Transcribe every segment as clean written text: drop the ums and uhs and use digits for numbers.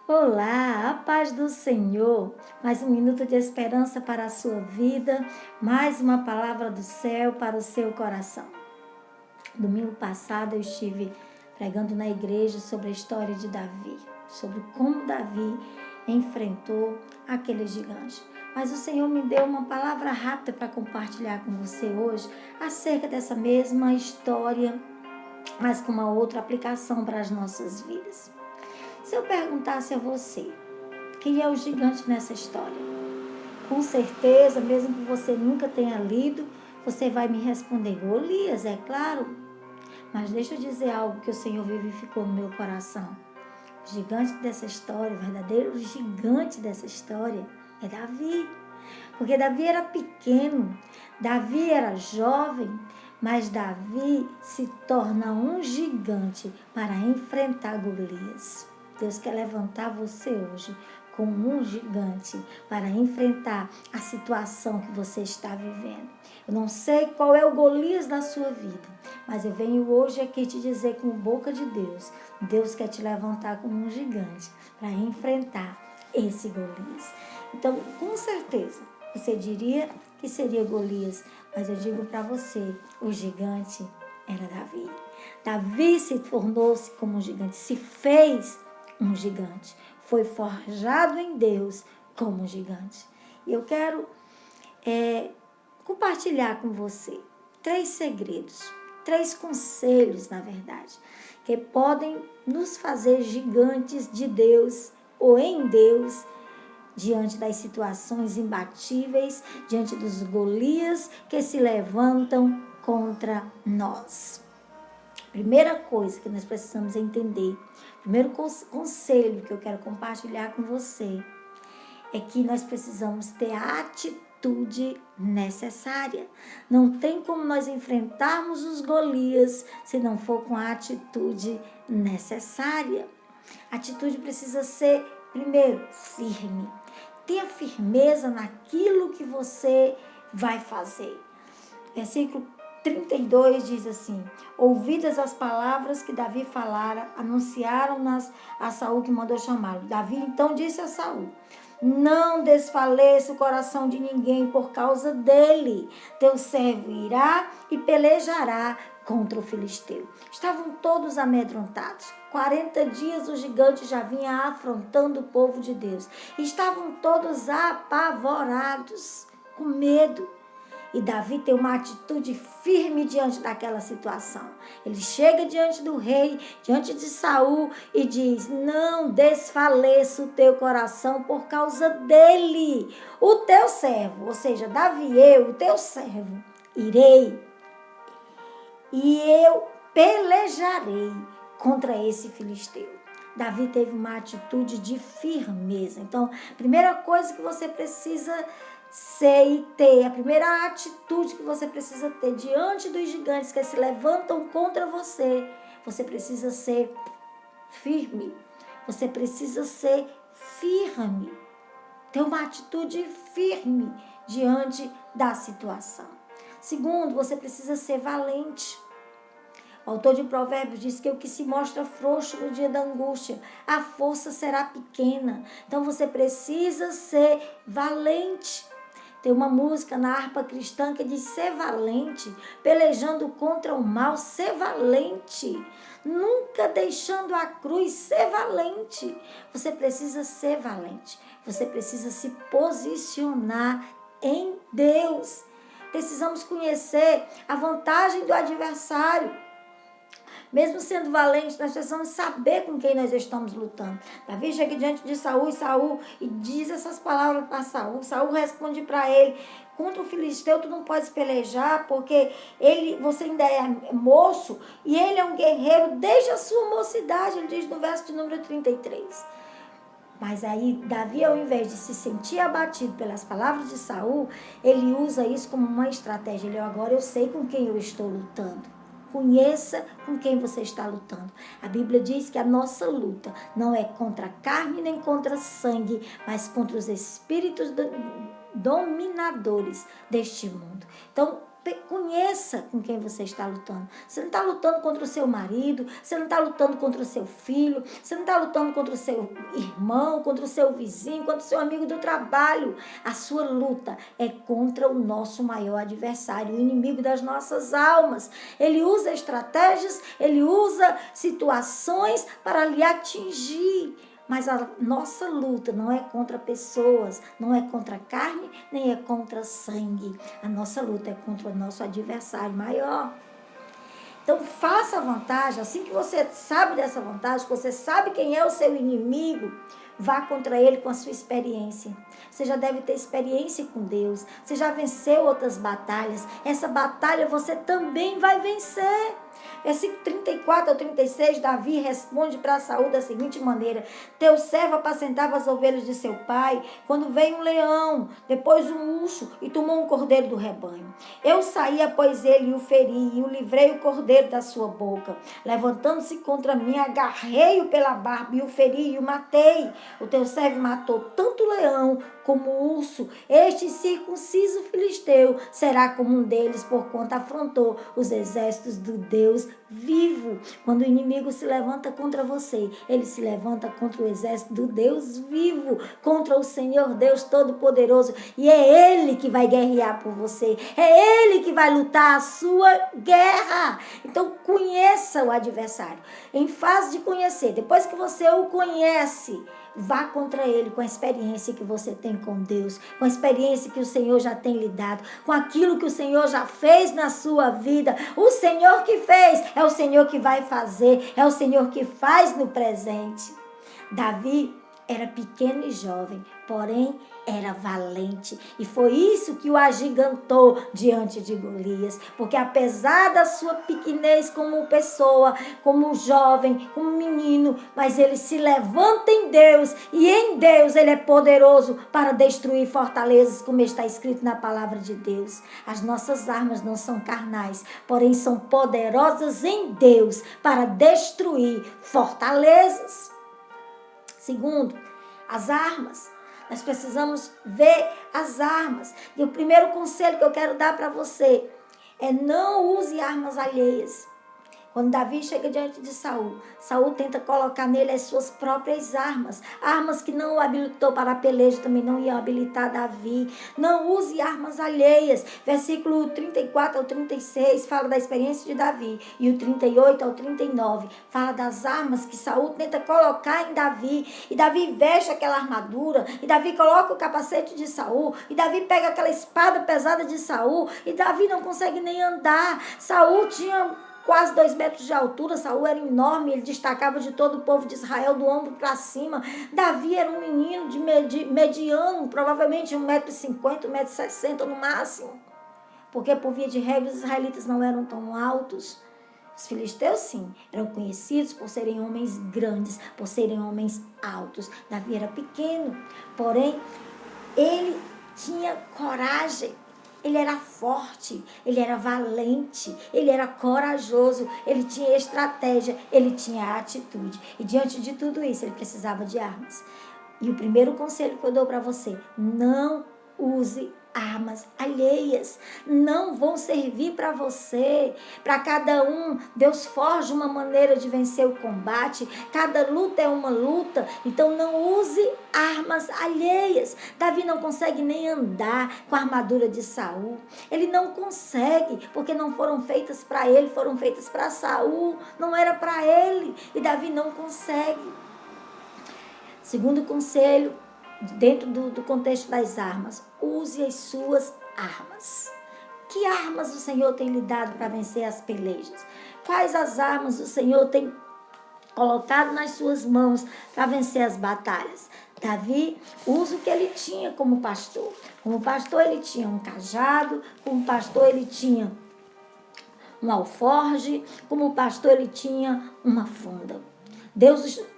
Olá, a paz do Senhor. Mais um minuto de esperança para a sua vida, mais uma palavra do céu para o seu coração. Domingo passado eu estive pregando na igreja sobre a história de Davi, sobre como Davi enfrentou aquele gigante. Mas o Senhor me deu uma palavra rápida para compartilhar com você hoje acerca dessa mesma história, mas com uma outra aplicação para as nossas vidas. Se eu perguntasse a você, quem é o gigante nessa história? Com certeza, mesmo que você nunca tenha lido, você vai me responder, Golias, é claro. Mas deixa eu dizer algo que o Senhor vivificou no meu coração. O gigante dessa história, o verdadeiro gigante dessa história é Davi. Porque Davi era pequeno, Davi era jovem, mas Davi se torna um gigante para enfrentar Golias. Deus quer levantar você hoje como um gigante para enfrentar a situação que você está vivendo. Eu não sei qual é o Golias da sua vida, mas eu venho hoje aqui te dizer com boca de Deus, Deus quer te levantar como um gigante para enfrentar esse Golias. Então, com certeza, você diria que seria Golias, mas eu digo para você, o gigante era Davi. Davi se tornou-se como um gigante, se fez um gigante. Foi forjado em Deus como um gigante. E eu quero compartilhar com você 3 segredos, 3 conselhos, na verdade, que podem nos fazer gigantes de Deus ou em Deus, diante das situações imbatíveis, diante dos Golias que se levantam contra nós. Primeira coisa que nós precisamos entender, primeiro conselho que eu quero compartilhar com você, é que nós precisamos ter a atitude necessária. Não tem como nós enfrentarmos os Golias se não for com a atitude necessária. A atitude precisa ser, primeiro, firme. Tenha firmeza naquilo que você vai fazer. Versículo 32 diz assim: ouvidas as palavras que Davi falara, anunciaram-nas a Saul que mandou chamá-lo. Davi então disse a Saul: não desfaleça o coração de ninguém por causa dele. Teu servo irá e pelejará contra o filisteu. Estavam todos amedrontados. 40 dias o gigante já vinha afrontando o povo de Deus. Estavam todos apavorados, com medo. E Davi tem uma atitude firme diante daquela situação. Ele chega diante do rei, diante de Saul e diz: não desfaleça o teu coração por causa dele. O teu servo, ou seja, Davi, eu, o teu servo, irei e eu pelejarei contra esse filisteu. Davi teve uma atitude de firmeza. Então, a primeira coisa que você precisa ser e ter, a primeira atitude que você precisa ter diante dos gigantes que se levantam contra você, você precisa ser firme. Você precisa ser firme. Ter uma atitude firme diante da situação. Segundo, você precisa ser valente. O autor de Provérbios diz que o que se mostra frouxo no dia da angústia, a força será pequena. Então você precisa ser valente. Tem uma música na harpa cristã que diz: ser valente, pelejando contra o mal, ser valente. Nunca deixando a cruz, ser valente. Você precisa ser valente. Você precisa se posicionar em Deus. Precisamos conhecer a vantagem do adversário. Mesmo sendo valente, nós precisamos saber com quem nós estamos lutando. Davi chega diante de Saul e diz essas palavras para Saul. Saul responde para ele: contra o filisteu tu não podes pelejar, porque você ainda é moço e ele é um guerreiro desde a sua mocidade. Ele diz no verso de número 33. Mas aí Davi, ao invés de se sentir abatido pelas palavras de Saul, ele usa isso como uma estratégia. Ele: agora eu sei com quem eu estou lutando. Conheça com quem você está lutando. A Bíblia diz que a nossa luta não é contra a carne nem contra sangue, mas contra os espíritos dominadores deste mundo. Então, Conheça com quem você está lutando. Você não está lutando contra o seu marido, você não está lutando contra o seu filho, você não está lutando contra o seu irmão, contra o seu vizinho, contra o seu amigo do trabalho. A sua luta é contra o nosso maior adversário, o inimigo das nossas almas. Ele usa estratégias, ele usa situações para lhe atingir. Mas a nossa luta não é contra pessoas, não é contra carne, nem é contra sangue. A nossa luta é contra o nosso adversário maior. Então, faça a vantagem, assim que você sabe dessa vantagem, que você sabe quem é o seu inimigo, vá contra ele com a sua experiência. Você já deve ter experiência com Deus, você já venceu outras batalhas. Essa batalha você também vai vencer. Versículo 34 ao 36, Davi responde para Saul da seguinte maneira: teu servo apacentava as ovelhas de seu pai, quando veio um leão, depois um urso, e tomou um cordeiro do rebanho. Eu saí após ele e o feri, e o livrei o cordeiro da sua boca. Levantando-se contra mim, agarrei-o pela barba, e o feri e o matei. O teu servo matou tanto o leão como o urso. Este circunciso filisteu será como um deles, porquanto afrontou os exércitos do Deus vivo. Quando o inimigo se levanta contra você, ele se levanta contra o exército do Deus vivo, contra o Senhor Deus Todo-Poderoso, e é Ele que vai guerrear por você, é Ele que vai lutar a sua guerra. Então conheça o adversário, em fase de conhecer, depois que você o conhece, vá contra ele com a experiência que você tem com Deus, com a experiência que o Senhor já tem lhe dado, com aquilo que o Senhor já fez na sua vida. O Senhor que fez, é o Senhor que vai fazer, é o Senhor que faz no presente. Davi era pequeno e jovem, porém era valente. E foi isso que o agigantou diante de Golias. Porque apesar da sua pequenez como pessoa, como jovem, como menino, mas ele se levanta em Deus. E em Deus ele é poderoso para destruir fortalezas, como está escrito na palavra de Deus. As nossas armas não são carnais, porém são poderosas em Deus para destruir fortalezas. Segundo, as armas. Nós precisamos ver as armas. E o primeiro conselho que eu quero dar para você é: não use armas alheias. Quando Davi chega diante de Saul, Saul tenta colocar nele as suas próprias armas. Armas que não o habilitou para a peleja, também não iam habilitar Davi. Não use armas alheias. Versículo 34 ao 36 fala da experiência de Davi. E o 38 ao 39 fala das armas que Saul tenta colocar em Davi. E Davi veste aquela armadura. E Davi coloca o capacete de Saul. E Davi pega aquela espada pesada de Saul. E Davi não consegue nem andar. Saul tinha quase 2 metros de altura. Saul era enorme, ele destacava de todo o povo de Israel, do ombro para cima. Davi era um menino de mediano, provavelmente 1,50 m, 1,60 m no máximo. Porque por via de regra os israelitas não eram tão altos. Os filisteus, sim, eram conhecidos por serem homens grandes, por serem homens altos. Davi era pequeno, porém ele tinha coragem. Ele era forte, ele era valente, ele era corajoso, ele tinha estratégia, ele tinha atitude. E diante de tudo isso, ele precisava de armas. E o primeiro conselho que eu dou para você: não use armas alheias. Não vão servir para você. Para cada um, Deus forja uma maneira de vencer o combate. Cada luta é uma luta. Então não use armas alheias. Davi não consegue nem andar com a armadura de Saul. Ele não consegue, porque não foram feitas para ele, foram feitas para Saul. Não era para ele. E Davi não consegue. Segundo conselho, dentro do contexto das armas: use as suas armas. Que armas o Senhor tem lhe dado para vencer as pelejas? Quais as armas o Senhor tem colocado nas suas mãos para vencer as batalhas? Davi usa o que ele tinha como pastor. Como pastor ele tinha um cajado, como pastor ele tinha um alforge, como pastor ele tinha uma funda.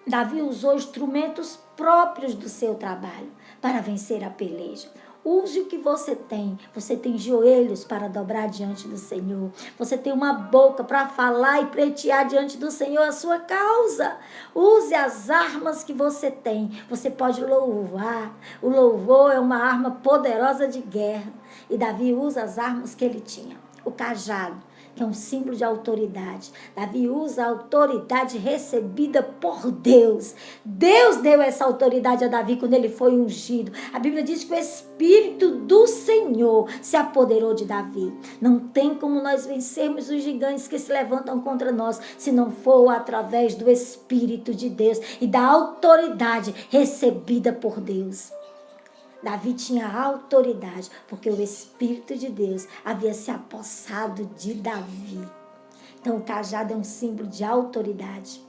Davi usou instrumentos próprios do seu trabalho para vencer a peleja. Use o que você tem. Você tem joelhos para dobrar diante do Senhor. Você tem uma boca para falar e pleitear diante do Senhor a sua causa. Use as armas que você tem. Você pode louvar. O louvor é uma arma poderosa de guerra. E Davi usa as armas que ele tinha. o cajado, que é um símbolo de autoridade. Davi usa a autoridade recebida por Deus. Deus deu essa autoridade a Davi quando ele foi ungido. A Bíblia diz que o Espírito do Senhor se apoderou de Davi. Não tem como nós vencermos os gigantes que se levantam contra nós, se não for através do Espírito de Deus e da autoridade recebida por Deus. Davi tinha autoridade, porque o Espírito de Deus havia se apossado de Davi. Então o cajado é um símbolo de autoridade.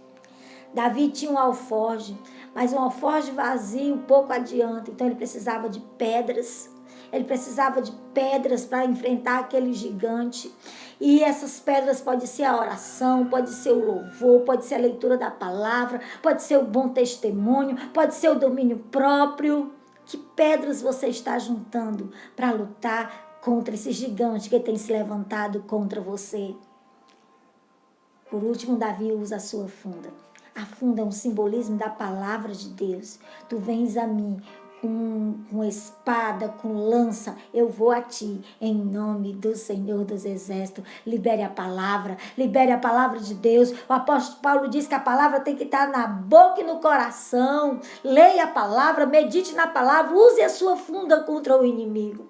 Davi tinha um alforje, mas um alforje vazio um pouco adiante. Então ele precisava de pedras. Ele precisava de pedras para enfrentar aquele gigante. E essas pedras pode ser a oração, pode ser o louvor, pode ser a leitura da palavra, pode ser o bom testemunho, pode ser o domínio próprio. Que pedras você está juntando para lutar contra esse gigante que tem se levantado contra você? Por último, Davi usa a sua funda. A funda é um simbolismo da palavra de Deus. Tu vens a mim com espada, com lança, eu vou a ti, em nome do Senhor dos Exércitos. Libere a palavra de Deus. O apóstolo Paulo diz que a palavra tem que estar na boca e no coração. Leia a palavra, medite na palavra, use a sua funda contra o inimigo.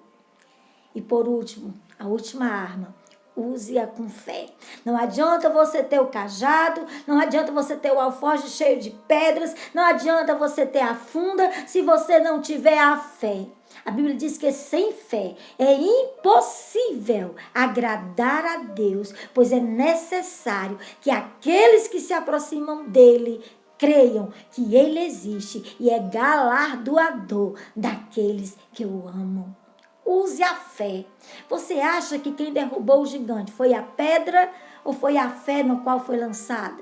E por último, a última arma, use-a com fé. Não adianta você ter o cajado, não adianta você ter o alforje cheio de pedras, não adianta você ter a funda se você não tiver a fé. A Bíblia diz que sem fé é impossível agradar a Deus, pois é necessário que aqueles que se aproximam dele creiam que ele existe e é galardoador daqueles que o amam. Use a fé. Você acha que quem derrubou o gigante foi a pedra ou foi a fé no qual foi lançada?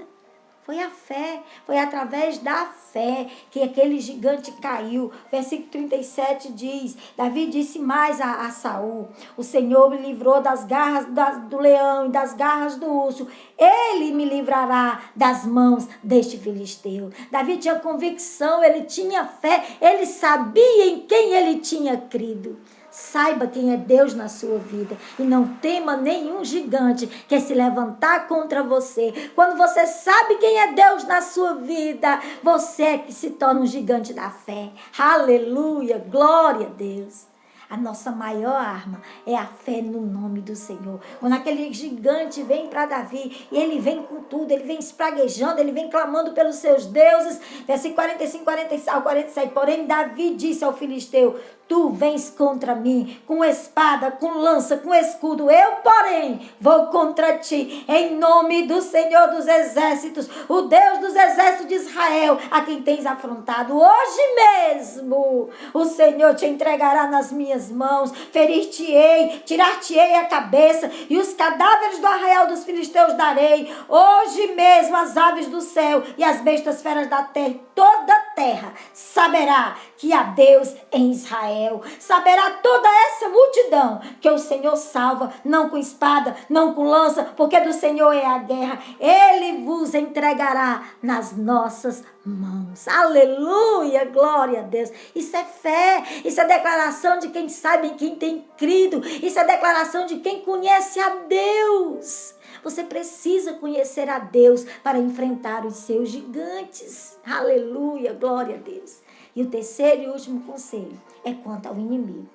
Foi a fé, foi através da fé que aquele gigante caiu. Versículo 37 diz, Davi disse mais a Saul, o Senhor me livrou das garras do leão e das garras do urso. Ele me livrará das mãos deste filisteu. Davi tinha convicção, ele tinha fé, ele sabia em quem ele tinha crido. Saiba quem é Deus na sua vida e não tema nenhum gigante que se levantar contra você. Quando você sabe quem é Deus na sua vida, você é que se torna um gigante da fé. Aleluia, glória a Deus. A nossa maior arma é a fé no nome do Senhor. Quando aquele gigante vem para Davi, e ele vem com tudo, ele vem espraguejando, ele vem clamando pelos seus deuses. Versículo 45, 46 ao 47. Porém, Davi disse ao filisteu, tu vens contra mim com espada, com lança, com escudo. Eu, porém, vou contra ti em nome do Senhor dos Exércitos, o Deus dos Exércitos de Israel, a quem tens afrontado. Hoje mesmo o Senhor te entregará nas minhas mãos, ferir-te-ei, tirar-te-ei a cabeça e os cadáveres do arraial dos filisteus darei. Hoje mesmo as aves do céu e as bestas feras da terra, toda a terra saberá que há Deus em Israel. Saberá toda essa multidão que o Senhor salva, não com espada, não com lança, porque do Senhor é a guerra. Ele vos entregará nas nossas mãos. Aleluia, glória a Deus. Isso é fé, isso é declaração de quem sabe, quem tem crido. Isso é declaração de quem conhece a Deus. Você precisa conhecer a Deus para enfrentar os seus gigantes. Aleluia, glória a Deus. E o terceiro e último conselho é quanto ao inimigo.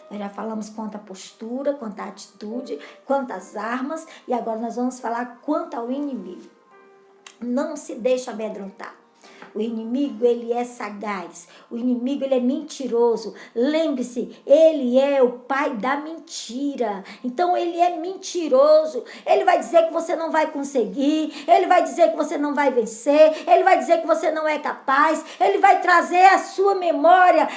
Nós já falamos quanto à postura, quanto à atitude, quanto às armas. E agora nós vamos falar quanto ao inimigo. Não se deixe amedrontar. O inimigo, ele é sagaz. O inimigo, ele é mentiroso. Lembre-se, ele é o pai da mentira. Então, ele é mentiroso. Ele vai dizer que você não vai conseguir. Ele vai dizer que você não vai vencer. Ele vai dizer que você não é capaz. Ele vai trazer à sua memória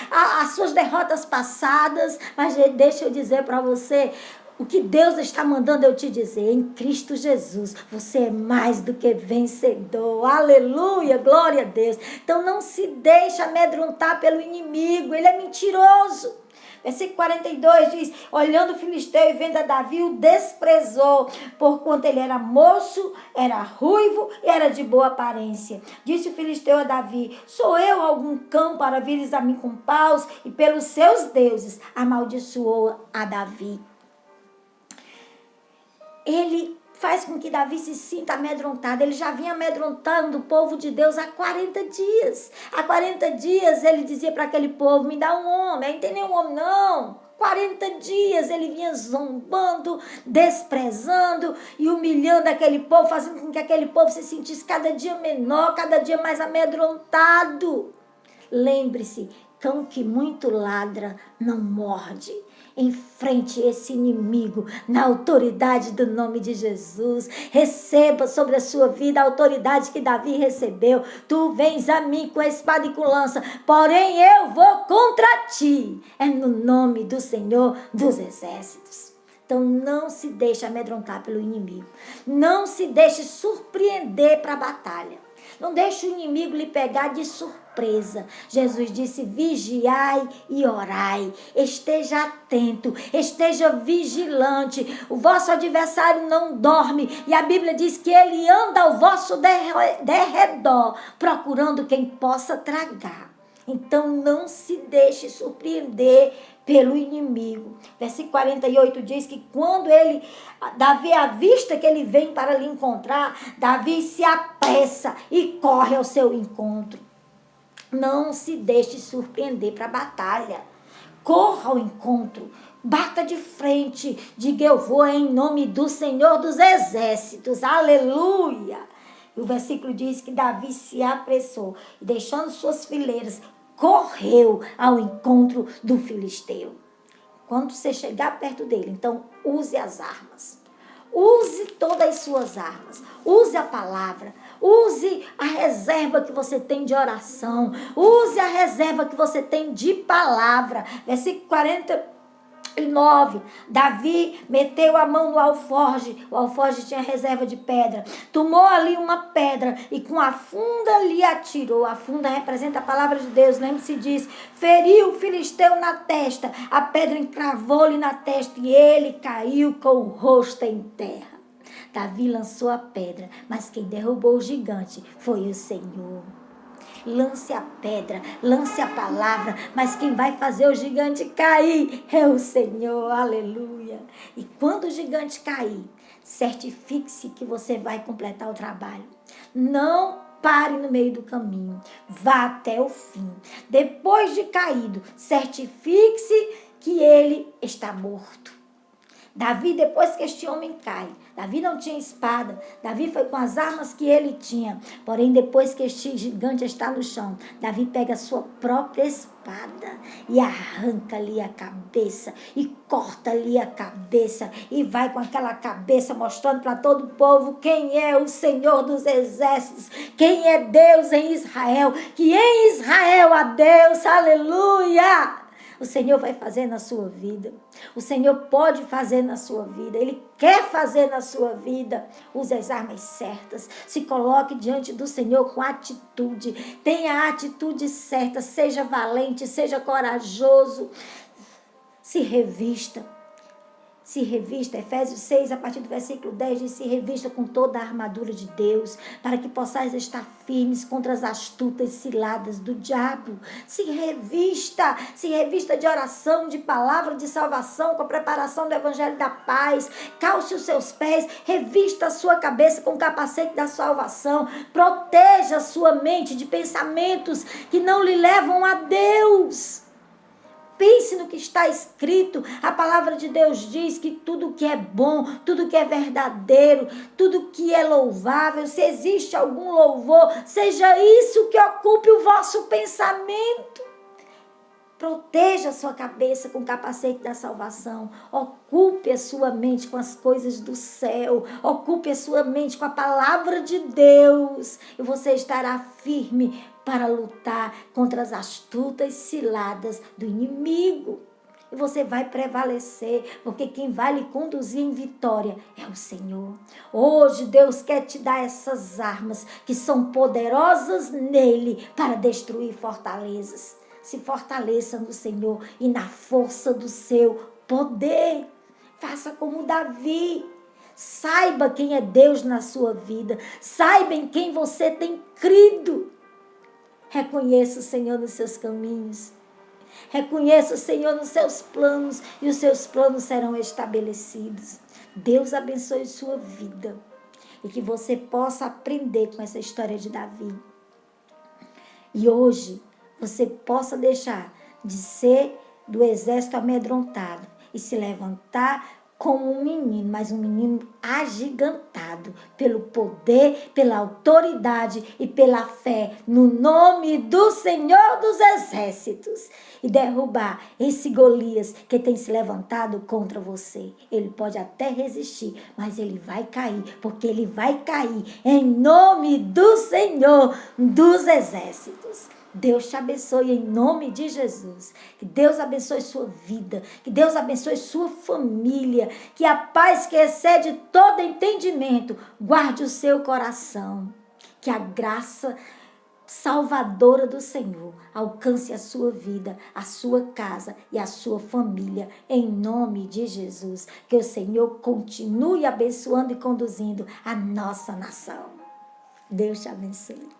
as suas derrotas passadas. Mas deixa eu dizer para você, o que Deus está mandando eu te dizer, em Cristo Jesus, você é mais do que vencedor. Aleluia, glória a Deus. Então não se deixe amedrontar pelo inimigo, ele é mentiroso. Versículo 42 diz, olhando o filisteu e vendo a Davi, o desprezou, porquanto ele era moço, era ruivo e era de boa aparência. Disse o filisteu a Davi, sou eu algum cão para vires a mim com paus? E pelos seus deuses amaldiçoou a Davi. ele faz com que Davi se sinta amedrontado. Ele já vinha amedrontando o povo de Deus há 40 dias. Há 40 dias ele dizia para aquele povo, me dá um homem. Aí não tem nenhum homem não. 40 dias ele vinha zombando, desprezando e humilhando aquele povo, fazendo com que aquele povo se sentisse cada dia menor, cada dia mais amedrontado. Lembre-se, cão que muito ladra não morde. Enfrente esse inimigo na autoridade do nome de Jesus. Receba sobre a sua vida a autoridade que Davi recebeu. Tu vens a mim com a espada e com lança, porém eu vou contra ti. É no nome do Senhor dos Exércitos. Então não se deixe amedrontar pelo inimigo. Não se deixe surpreender para a batalha. Não deixe o inimigo lhe pegar de surpresa. Jesus disse, vigiai e orai. Esteja atento, esteja vigilante. O vosso adversário não dorme. E a Bíblia diz que ele anda ao vosso derredor, procurando quem possa tragar. Então não se deixe surpreender pelo inimigo. Versículo 48 diz que quando Davi avista que ele vem para lhe encontrar, Davi se apressa e corre ao seu encontro. Não se deixe surpreender para a batalha. Corra ao encontro, bata de frente, diga eu vou em nome do Senhor dos Exércitos, aleluia. E o versículo diz que Davi se apressou e deixando suas fileiras, correu ao encontro do filisteu. Quando você chegar perto dele, então use as armas. Use todas as suas armas. Use a palavra. Use a reserva que você tem de oração. Use a reserva que você tem de palavra. Versículo 49. Davi meteu a mão no alforje. O alforje tinha reserva de pedra. Tomou ali uma pedra e com a funda lhe atirou. A funda representa a palavra de Deus. Lembre-se disso. Feriu o filisteu na testa. A pedra encravou-lhe na testa e ele caiu com o rosto em terra. Davi lançou a pedra, mas quem derrubou o gigante foi o Senhor. Lance a pedra, lance a palavra, mas quem vai fazer o gigante cair é o Senhor, aleluia. E quando o gigante cair, certifique-se que você vai completar o trabalho. Não pare no meio do caminho, vá até o fim. Depois de caído, certifique-se que ele está morto. Davi, depois que este homem cai, Davi não tinha espada, Davi foi com as armas que ele tinha, porém depois que este gigante está no chão, Davi pega a sua própria espada e arranca-lhe a cabeça e corta-lhe a cabeça e vai com aquela cabeça mostrando para todo o povo quem é o Senhor dos Exércitos, quem é Deus em Israel, que em Israel há Deus, aleluia! O Senhor vai fazer na sua vida. O Senhor pode fazer na sua vida. Ele quer fazer na sua vida. Use as armas certas. Se coloque diante do Senhor com atitude. Tenha a atitude certa. Seja valente, seja corajoso. Se revista. Se revista, Efésios 6, a partir do versículo 10, diz, se revista com toda a armadura de Deus, para que possais estar firmes contra as astutas ciladas do diabo. Se revista de oração, de palavra de salvação, com a preparação do evangelho da paz, calce os seus pés, revista a sua cabeça com o capacete da salvação, proteja a sua mente de pensamentos que não lhe levam a Deus. Pense no que está escrito. A palavra de Deus diz que tudo que é bom, tudo que é verdadeiro, tudo que é louvável, se existe algum louvor, seja isso que ocupe o vosso pensamento. Proteja a sua cabeça com o capacete da salvação. Ocupe a sua mente com as coisas do céu. Ocupe a sua mente com a palavra de Deus. E você estará firme para lutar contra as astutas ciladas do inimigo. E você vai prevalecer, porque quem vai lhe conduzir em vitória é o Senhor. Hoje Deus quer te dar essas armas que são poderosas nele para destruir fortalezas. Se fortaleça no Senhor e na força do seu poder. Faça como Davi. Saiba quem é Deus na sua vida. Saiba em quem você tem crido. Reconheça o Senhor nos seus caminhos. Reconheça o Senhor nos seus planos e os seus planos serão estabelecidos. Deus abençoe sua vida e que você possa aprender com essa história de Davi. E hoje você possa deixar de ser do exército amedrontado e se levantar como um menino, mas um menino agigantado pelo poder, pela autoridade e pela fé no nome do Senhor dos Exércitos e derrubar esse Golias que tem se levantado contra você. Ele pode até resistir, mas ele vai cair, porque ele vai cair em nome do Senhor dos Exércitos. Deus te abençoe em nome de Jesus. Que Deus abençoe sua vida. Que Deus abençoe sua família. Que a paz que excede todo entendimento guarde o seu coração. Que a graça salvadora do Senhor alcance a sua vida, a sua casa e a sua família. Em nome de Jesus. Que o Senhor continue abençoando e conduzindo a nossa nação. Deus te abençoe.